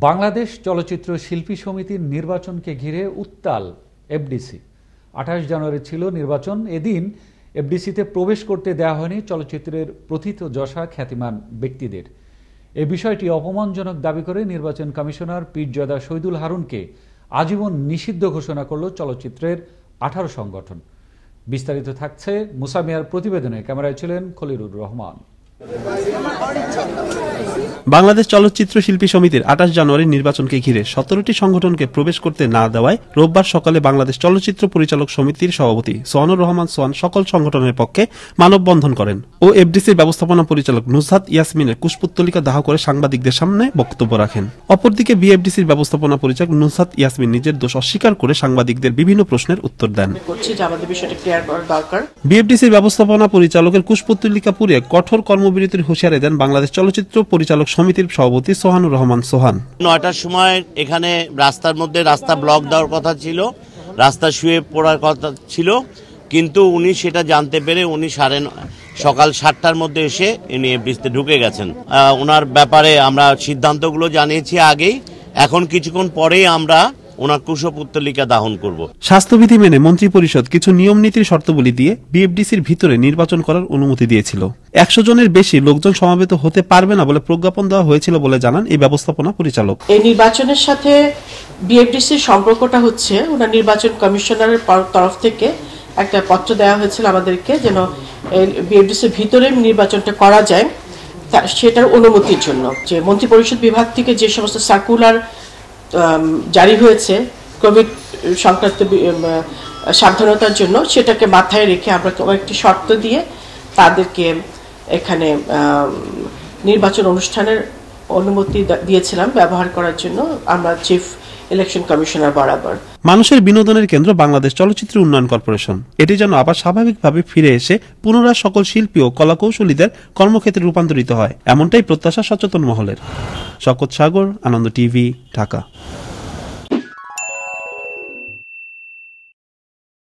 বাংলাদেশ চলচ্চিত্র শিল্পী সমিতির নির্বাচনকে ঘিরে উত্তাল এফডিসি। 28 জানুয়ারি ছিল নির্বাচন। এদিন এফডিসিতে প্রবেশ করতে দেওয়া হয়নি চলচ্চিত্রের প্রথিতযশা খ্যাতিমান ব্যক্তিদের। এ বিষয়টি অপমানজনক দাবি করে নির্বাচন কমিশনার পীরজাদা শহীদুল হারুনকে আজীবন নিষিদ্ধ ঘোষণা করল চলচ্চিত্রের 18 সংগঠন। বিস্তারিত থাকছে মুসা মিয়ার প্রতিবেদনে। ক্যামেরায় ছিলেন খলিলুর রহমান। বাংলাদেশ চলচ্চিত্র শিল্পী সমিতির 28 জানুয়ারি নির্বাচনকে ঘিরে 17টি সংগঠনকে প্রবেশ করতে না দেওয়ায় রোববার সকালে বাংলাদেশ চলচ্চিত্র পরিচালক সমিতির সভাপতি সোহানুর রহমান সোহান সকল সংগঠনের পক্ষে মানববন্ধন করেন ও এফডিসির ব্যবস্থাপনা পরিচালক নুসহাত ইয়াসমিনের কুশপুত্তলিকা দাহ করে সাংবাদিকদের সামনে বক্তব্য রাখেন। অপরদিকে বিএফডিসির ব্যবস্থাপনা পরিচালক নুসহাত ইয়াসমিন নিজের দোষ অস্বীকার করে সাংবাদিকদের বিভিন্ন প্রশ্নের উত্তর দেন। বিএফডিসির ব্যবস্থাপনা পরিচালকের কুশপুত্তলিকা পুড়িয়ে কঠোর কর্মবিরতির হুঁশিয়ারি দেন বাংলাদেশ চলচ্চিত্র পরিচালক সমিতির সভাপতি সোহানুর রহমান সোহান। 9টার সময় এখানে রাস্তার মধ্যে রাস্তা ব্লক দেওয়ার কথা ছিল, রাস্তা শুয়ে পড়ার কথা ছিল, কিন্তু উনি সেটা জানতে পেরে উনি সকাল 7টার মধ্যে এসে উনি এফডিসিতে ঢুকে গেছেন। ওনার ব্যাপারে আমরা সিদ্ধান্তগুলো জানিয়েছি আগেই, এখন কিছুক্ষণ পরেই আমরা ওনার কুশপুত্তলিকা দাহন করব। স্বাস্থ্যবিধি মেনে মন্ত্রী পরিষদ কিছু নিয়ম নীতির শর্তাবলী দিয়ে বিএফডিসির ভিতরে নির্বাচন করার অনুমতি দিয়েছিল। 100 জনের বেশি লোকজন সমাবেত হতে পারবে না বলে প্রজ্ঞাপন দেওয়া হয়েছিল বলে জানান এই ব্যবস্থাপনা পরিচালক। এই নির্বাচনের সাথে বিএফডিসির সম্পর্কটা হচ্ছে ওনার নির্বাচন কমিশনারের তরফ থেকে একটা পত্র দেওয়া হয়েছিল আমাদেরকে, যেন বিএফডিসির ভিতরে নির্বাচনটা করা যায় সেটার অনুমতির জন্য। যে মন্ত্রী পরিষদ বিভাগ থেকে যে সমস্ত সার্কুলার জারি হয়েছে কোভিড সংক্রান্ত সাবধানতার জন্য, সেটাকে মাথায় রেখে আমরা কয়েকটি শর্ত দিয়ে তাদেরকে এখানে নির্বাচন অনুষ্ঠানের অনুমতি দিয়েছিলাম ব্যবহার করার জন্য আমরা চিফ ইলেকশন কমিশনার বরাবর। মানুষের বিনোদনের কেন্দ্র বাংলাদেশ চলচ্চিত্র উন্নয়ন কর্পোরেশন, এটি যেন আবার স্বাভাবিকভাবে ফিরে এসে পুনরায় সকল শিল্পী ও কলাকৌশলীদের কর্মক্ষেত্রে রূপান্তরিত হয়, এমনটাই প্রত্যাশা সচেতন মহলের। শওকত সাগর, আনন্দ টিভি, ঢাকা।